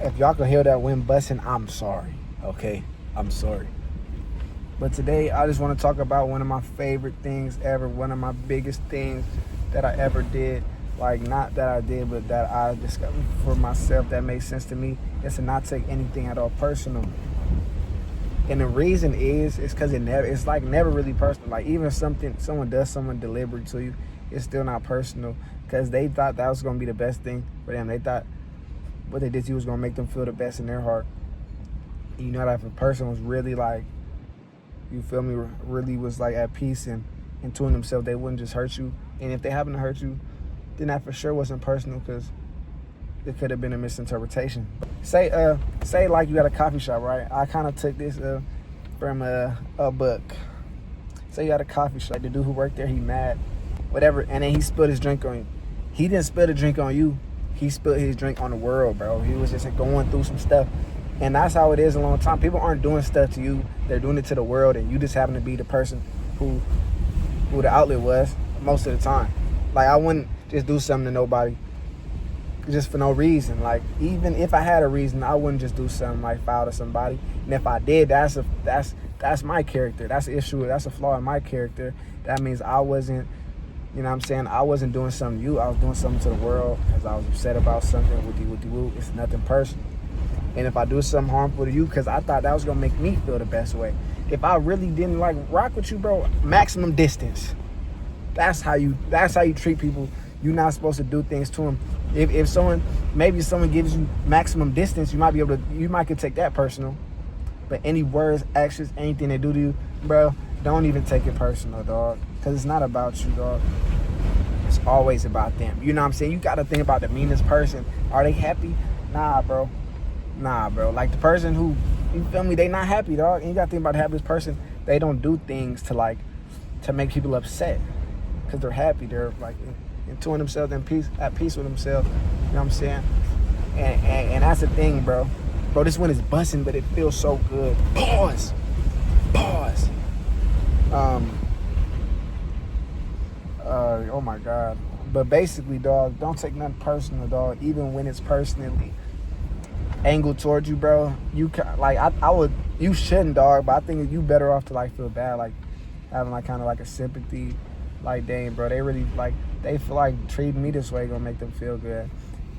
If y'all can hear that wind busting, I'm sorry. Okay, I'm sorry. But today, I just want to talk about one of my favorite things ever. One of my biggest things that I ever did. Like, not that I did, but that I discovered for myself that makes sense to me. Is to not take anything at all personal. And the reason is because it's like never really personal. Like, even if someone does something deliberate to you, it's still not personal, because they thought that was going to be the best thing for them. They thought what they did to you was going to make them feel the best in their heart. You know that if a person was really like, you feel me, really was like at peace and into themselves, they wouldn't just hurt you. And if they happen to hurt you, then that for sure wasn't personal, because it could have been a misinterpretation. Say like you got a coffee shop, right? I kind of took this from a book. Say you got a coffee shop. The dude who worked there, he mad, whatever, and then he spilled his drink on you. He didn't spill the drink on you. He spilled his drink on the world, bro. He was just going through some stuff. And that's how it is a long time. People aren't doing stuff to you. They're doing it to the world, and you just happen to be the person who the outlet was most of the time. Like, I wouldn't just do something to nobody just for no reason. Like, even if I had a reason, I wouldn't just do something like foul to somebody. And if I did, that's my character. That's an issue. That's a flaw in my character. That means I wasn't, you know what I'm saying, I wasn't doing something to you. I was doing something to the world because I was upset about something. Woody. It's nothing personal. And if I do something harmful to you because I thought that was going to make me feel the best way, if I really didn't like rock with you, bro, maximum distance. That's how you treat people. You're not supposed to do things to them. If someone gives you maximum distance, you might could take that personal. But any words, actions, anything they do to you, bro, don't even take it personal, dog. Because it's not about you, dog. It's always about them. You know what I'm saying? You got to think about the meanest person. Are they happy? Nah, bro. Like, the person who, you feel me, they not happy, dog. And you got to think about the happiest person. They don't do things to make people upset. Because they're happy. They're like into themselves and at peace with themselves. You know what I'm saying? And that's the thing, bro. Bro, this one is busting, but it feels so good. Pause. Oh my God. But basically, dog, don't take nothing personal, dog. Even when it's personally angled towards you, bro. You shouldn't, dog. But I think you better off to like feel bad, like having like kind of like a sympathy. Like, dang, bro, they really like, they feel like treating me this way gonna make them feel good.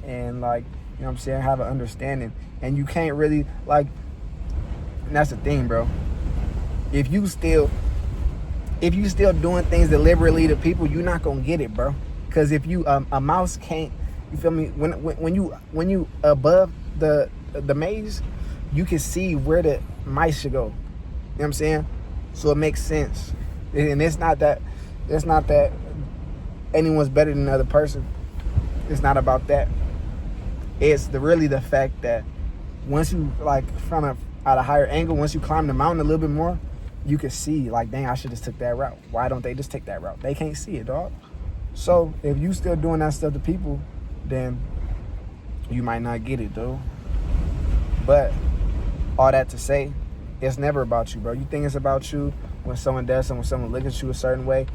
And like, you know what I'm saying, have an understanding. And you can't really like, and that's the thing, bro. If you still doing things deliberately to people, you're not gonna get it, bro. Because if you a mouse can't, you feel me, when you above the maze, you can see where the mice should go. You know what I'm saying? So it makes sense. And it's not that anyone's better than another person. It's not about that. It's really the fact that once you, like, at a higher angle, once you climb the mountain a little bit more, you can see, like, dang, I should just took that route. Why don't they just take that route? They can't see it, dog. So if you still doing that stuff to people, then you might not get it, though. But all that to say, it's never about you, bro. You think it's about you when someone does something, when someone looks at you a certain way.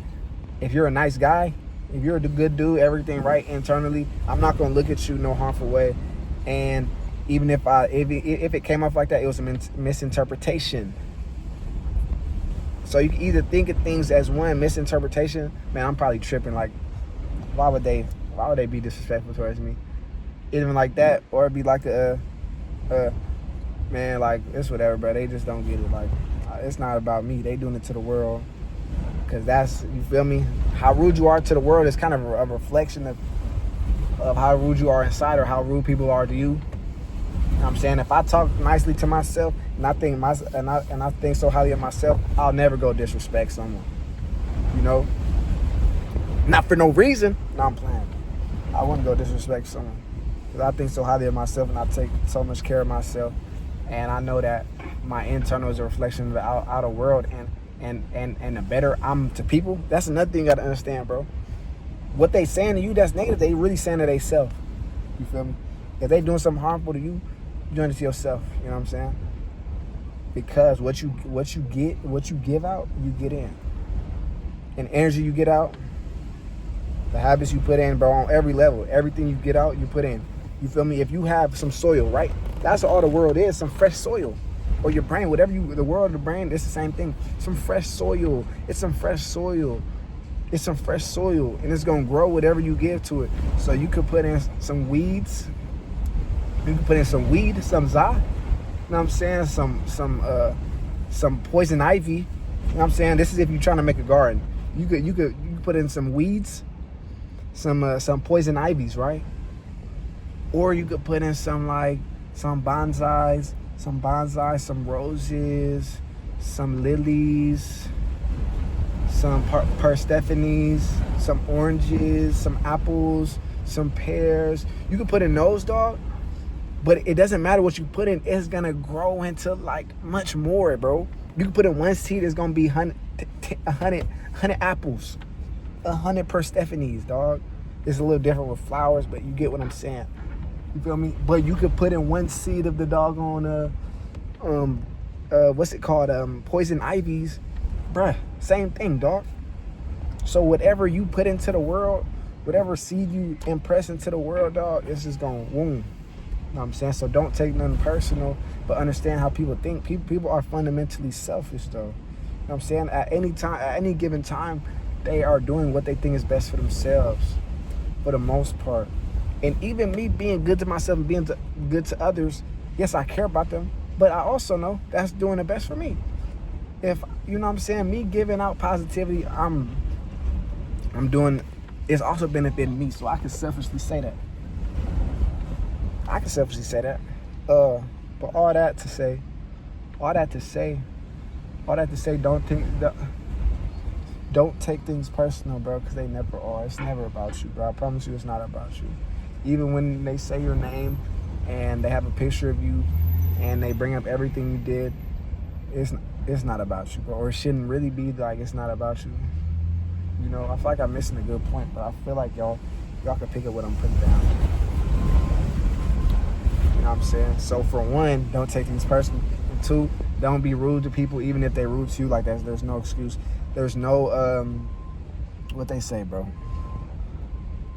If you're a nice guy, if you're a good dude, everything right internally, I'm not gonna look at you no harmful way. And even if it came off like that, it was a misinterpretation. So you can either think of things as one misinterpretation. Man, I'm probably tripping. Like, why would they be disrespectful towards me? Even like that, or it'd be like man, like, it's whatever, bro. They just don't get it. Like, it's not about me. They doing it to the world. Because that's, you feel me? How rude you are to the world is kind of a reflection of how rude you are inside, or how rude people are to you. You know what I'm saying? If I talk nicely to myself and I think so highly of myself, I'll never go disrespect someone. You know? Not for no reason. No, I'm playing. I wouldn't go disrespect someone. Because I think so highly of myself and I take so much care of myself. And I know that my internal is a reflection of the outer world. And the better I'm to people, that's another thing you gotta understand, bro. What they saying to you that's negative, they really saying to themselves. You feel me? If they doing something harmful to you, you're doing it to yourself. You know what I'm saying? Because what you give out, you get in. And energy you get out, the habits you put in, bro, on every level, everything you get out, you put in. You feel me? If you have some soil, right? That's all the world is, some fresh soil. Or your brain, whatever the world, the brain, it's the same thing. Some fresh soil. It's some fresh soil. It's some fresh soil, and it's gonna grow whatever you give to it. So you could put in some weeds. You can put in some weed, some za. You know what I'm saying? Some poison ivy. You know what I'm saying? This is if you're trying to make a garden. You could put in some weeds, some poison ivies, right? Or you could put in some bonsais, some roses, some lilies, some Perstephanes, some oranges, some apples, some pears. You can put in those, dog. But it doesn't matter what you put in. It's going to grow into like much more, bro. You can put in one seed. It's going to be 100 apples. 100 Perstephanes, dog. It's a little different with flowers, but you get what I'm saying. You feel me? But you could put in one seed of the doggone, what's it called? Poison ivies. Bruh, same thing, dog. So whatever you put into the world, whatever seed you impress into the world, dog, it's just going to wound. You know what I'm saying? So don't take nothing personal, but understand how people think. People are fundamentally selfish, though. You know what I'm saying? At any given time, they are doing what they think is best for themselves, for the most part. And even me being good to myself and being good to others, yes, I care about them, but I also know that's doing the best for me. If, you know what I'm saying, me giving out positivity, I'm doing, it's also benefiting me, so I can selfishly say that. But all that to say, don't take things personal, bro, because they never are. It's never about you, bro. I promise you, it's not about you. Even when they say your name and they have a picture of you and they bring up everything you did, it's not about you, bro. Or it shouldn't really be like it's not about you. You know, I feel like I'm missing a good point, but I feel like y'all can pick up what I'm putting down. You know what I'm saying? So for one, don't take things personal. And two, don't be rude to people, even if they rude to you. Like there's no excuse. There's no what they say, bro.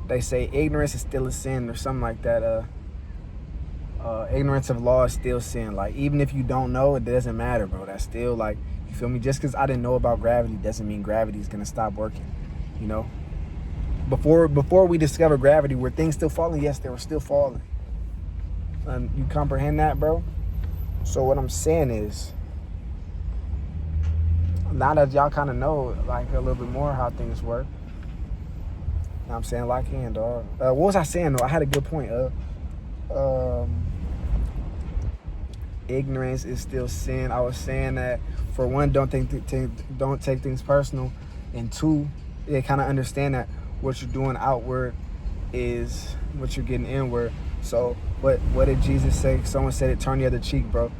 They say ignorance is still a sin or something like that. Ignorance of law is still sin. Like even if you don't know, it doesn't matter, bro. That's still like, you feel me? Just because I didn't know about gravity doesn't mean gravity is gonna stop working. You know? Before we discovered gravity, were things still falling? Yes, they were still falling. You comprehend that, bro? So what I'm saying is, now that y'all kind of know like a little bit more how things work, you know what I'm saying? Lock in, dog. What was I saying though? I had a good point. Ignorance is still sin. I was saying that for one, don't take things personal, and two, they kind of understand that what you're doing outward is what you're getting inward. So what did Jesus say? Someone said it, turn the other cheek, bro.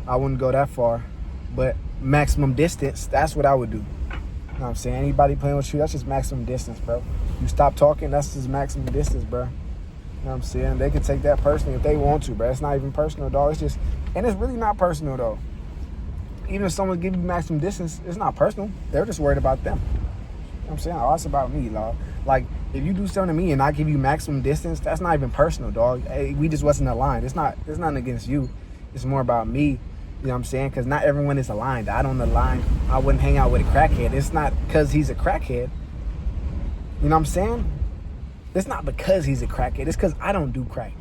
I wouldn't go that far, but maximum distance, that's what I would do. You know what I'm saying? Anybody playing with you, that's just maximum distance, bro. You stop talking, that's just maximum distance, bro. You know what I'm saying? They can take that personally if they want to, bro. It's not even personal, dog. It's just, and it's really not personal, though. Even if someone gives you maximum distance, it's not personal. They're just worried about them. You know what I'm saying? Oh, it's about me, dog. Like, if you do something to me and I give you maximum distance, that's not even personal, dog. Hey, we just wasn't aligned. It's nothing against you. It's more about me. You know what I'm saying? Because not everyone is aligned. I don't align. I wouldn't hang out with a crackhead. It's not because he's a crackhead. You know what I'm saying? It's not because he's a crackhead. It's because I don't do crack.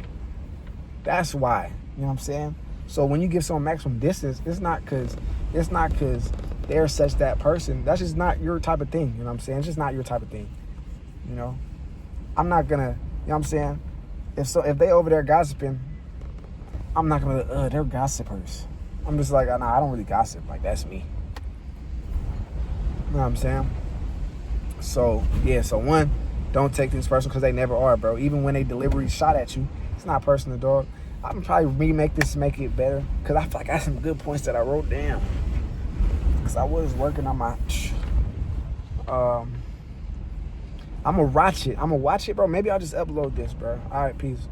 That's why. You know what I'm saying? So when you give someone maximum distance, it's not because they're such that person. That's just not your type of thing. You know what I'm saying? It's just not your type of thing. You know? I'm not gonna, you know what I'm saying? If they over there gossiping, I'm not gonna, they're gossipers. I'm just like, nah, I don't really gossip. Like, that's me. You know what I'm saying? So, yeah, so one, don't take things personal because they never are, bro. Even when they deliberately shot at you, it's not personal, dog. I'm probably remake this to make it better because I feel like I got some good points that I wrote down. Because I was working on my, I'm going to watch it, bro. Maybe I'll just upload this, bro. All right, peace.